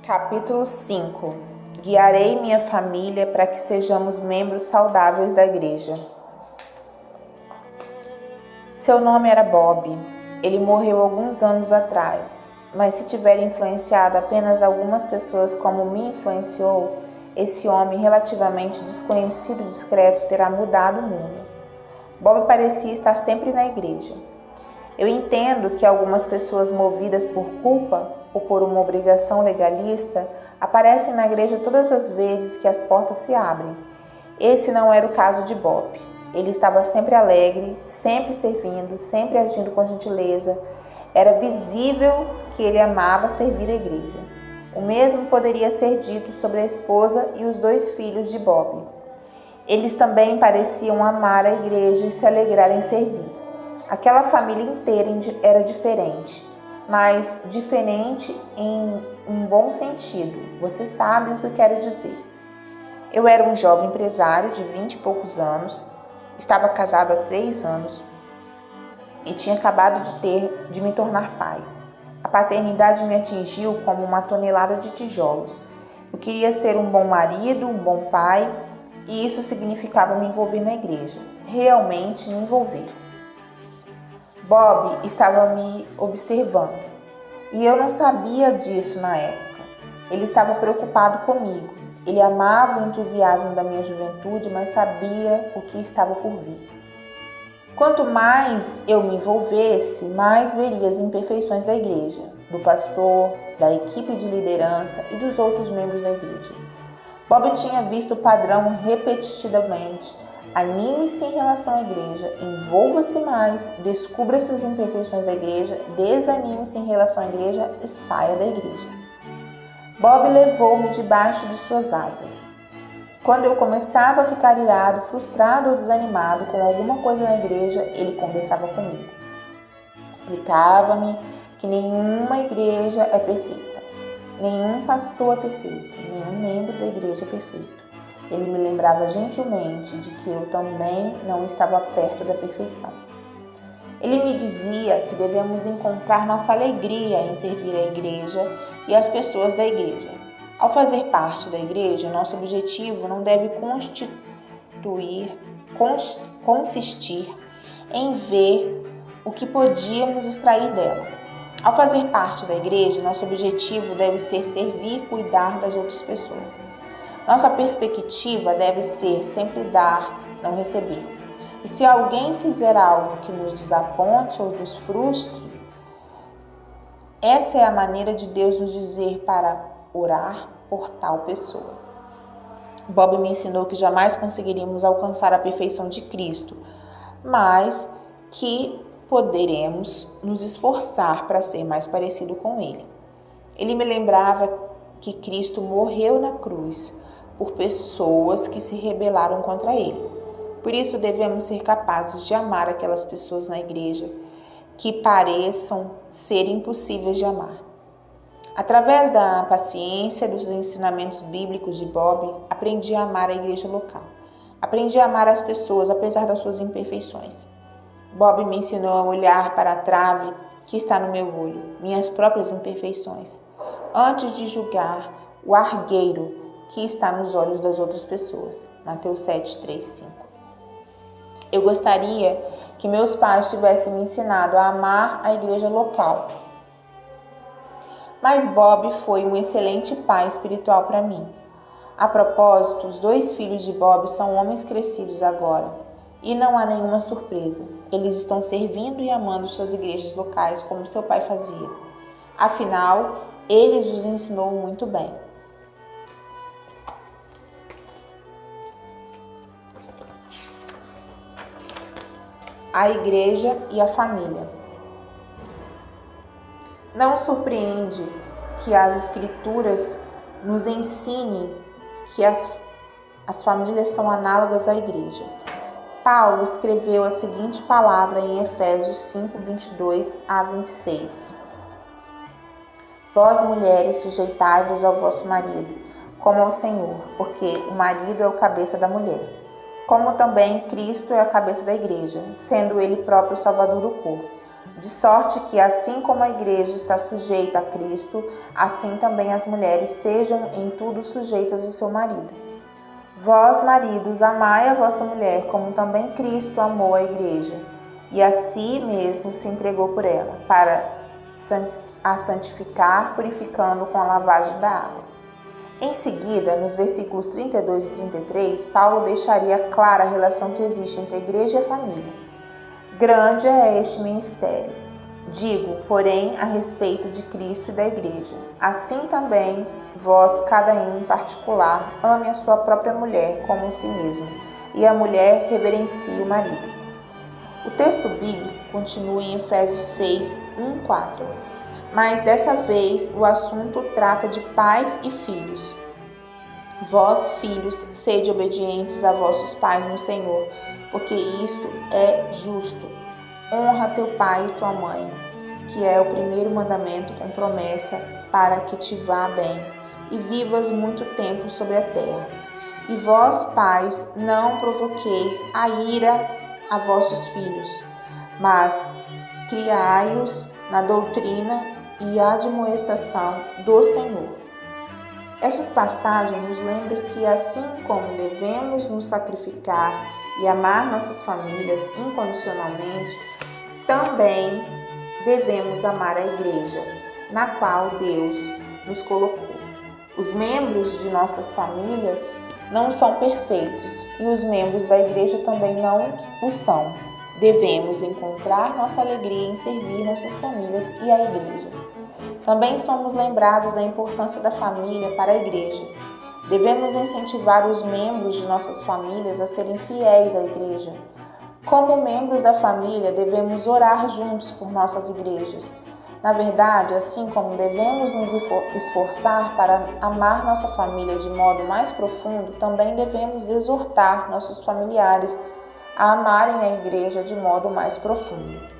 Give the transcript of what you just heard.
Capítulo 5. Guiarei minha família para que sejamos membros saudáveis da igreja. Seu nome era Bob. Ele morreu alguns anos atrás, mas se tiver influenciado apenas algumas pessoas como me influenciou, esse homem relativamente desconhecido e discreto terá mudado o mundo. Bob parecia estar sempre na igreja. Eu entendo que algumas pessoas movidas por culpa ou por uma obrigação legalista aparecem na igreja todas as vezes que as portas se abrem. Esse não era o caso de Bob. Ele estava sempre alegre, sempre servindo, sempre agindo com gentileza. Era visível que ele amava servir a igreja. O mesmo poderia ser dito sobre a esposa e os 2 filhos de Bob. Eles também pareciam amar a igreja e se alegrar em servir. Aquela família inteira era diferente, mas diferente em um bom sentido. Você sabe o que eu quero dizer. Eu era um jovem empresário de 20 e poucos anos, estava casado há 3 anos e tinha acabado de me tornar pai. A paternidade me atingiu como uma tonelada de tijolos. Eu queria ser um bom marido, um bom pai, e isso significava me envolver na igreja, realmente me envolver. Bob estava me observando e eu não sabia disso na época. Ele estava preocupado comigo. Ele amava o entusiasmo da minha juventude, mas sabia o que estava por vir. Quanto mais eu me envolvesse, mais veria as imperfeições da igreja, do pastor, da equipe de liderança e dos outros membros da igreja. Bob tinha visto o padrão repetidamente. Anime-se em relação à igreja, envolva-se mais, descubra as imperfeições da igreja, desanime-se em relação à igreja e saia da igreja. Bob levou-me debaixo de suas asas. Quando eu começava a ficar irado, frustrado ou desanimado com alguma coisa na igreja, ele conversava comigo. Explicava-me que nenhuma igreja é perfeita, nenhum pastor é perfeito, nenhum membro da igreja é perfeito. Ele me lembrava gentilmente de que eu também não estava perto da perfeição. Ele me dizia que devemos encontrar nossa alegria em servir a igreja e as pessoas da igreja. Ao fazer parte da igreja, nosso objetivo não deve consistir em ver o que podíamos extrair dela. Ao fazer parte da igreja, nosso objetivo deve ser servir e cuidar das outras pessoas. Nossa perspectiva deve ser sempre dar, não receber. E se alguém fizer algo que nos desaponte ou nos frustre, essa é a maneira de Deus nos dizer para orar por tal pessoa. Bob me ensinou que jamais conseguiríamos alcançar a perfeição de Cristo, mas que poderemos nos esforçar para ser mais parecido com Ele. Ele me lembrava que Cristo morreu na cruz por pessoas que se rebelaram contra Ele. Por isso devemos ser capazes de amar aquelas pessoas na igreja que pareçam ser impossíveis de amar. Através da paciência dos ensinamentos bíblicos de Bob, aprendi a amar a igreja local. Aprendi a amar as pessoas apesar das suas imperfeições. Bob me ensinou a olhar para a trave que está no meu olho, minhas próprias imperfeições, antes de julgar o argueiro que está nos olhos das outras pessoas. Mateus 7, 3, 5. Eu gostaria que meus pais tivessem me ensinado a amar a igreja local. Mas Bob foi um excelente pai espiritual para mim. A propósito, os 2 filhos de Bob são homens crescidos agora. E não há nenhuma surpresa. Eles estão servindo e amando suas igrejas locais como seu pai fazia. Afinal, ele os ensinou muito bem. A igreja e a família. Não surpreende que as escrituras nos ensinem que as famílias são análogas à igreja. Paulo escreveu a seguinte palavra em Efésios 5, 22 a 26. Vós, mulheres, sujeitai-vos ao vosso marido, como ao Senhor, porque o marido é o cabeça da mulher. Como também Cristo é a cabeça da igreja, sendo ele próprio o Salvador do corpo. De sorte que, assim como a igreja está sujeita a Cristo, assim também as mulheres sejam em tudo sujeitas ao seu marido. Vós, maridos, amai a vossa mulher, como também Cristo amou a igreja, e a si mesmo se entregou por ela, para a santificar, purificando com a lavagem da água. Em seguida, nos versículos 32 e 33, Paulo deixaria clara a relação que existe entre a igreja e a família. Grande é este ministério. Digo, porém, a respeito de Cristo e da igreja. Assim também, vós, cada um em particular, ame a sua própria mulher como a si mesmo, e a mulher reverencie o marido. O texto bíblico continua em Efésios 6, 1, 4. Mas dessa vez o assunto trata de pais e filhos. Vós, filhos, sede obedientes a vossos pais no Senhor, porque isto é justo. Honra teu pai e tua mãe, que é o primeiro mandamento com promessa para que te vá bem e vivas muito tempo sobre a terra. E vós, pais, não provoqueis a ira a vossos filhos, mas criai-os na doutrina e admoestação do Senhor. Essas passagens nos lembram que, assim como devemos nos sacrificar e amar nossas famílias incondicionalmente, também devemos amar a igreja, na qual Deus nos colocou. Os membros de nossas famílias não são perfeitos e os membros da igreja também não o são. Devemos encontrar nossa alegria em servir nossas famílias e a igreja. Também somos lembrados da importância da família para a igreja. Devemos incentivar os membros de nossas famílias a serem fiéis à igreja. Como membros da família, devemos orar juntos por nossas igrejas. Na verdade, assim como devemos nos esforçar para amar nossa família de modo mais profundo, também devemos exortar nossos familiares a amarem a igreja de modo mais profundo.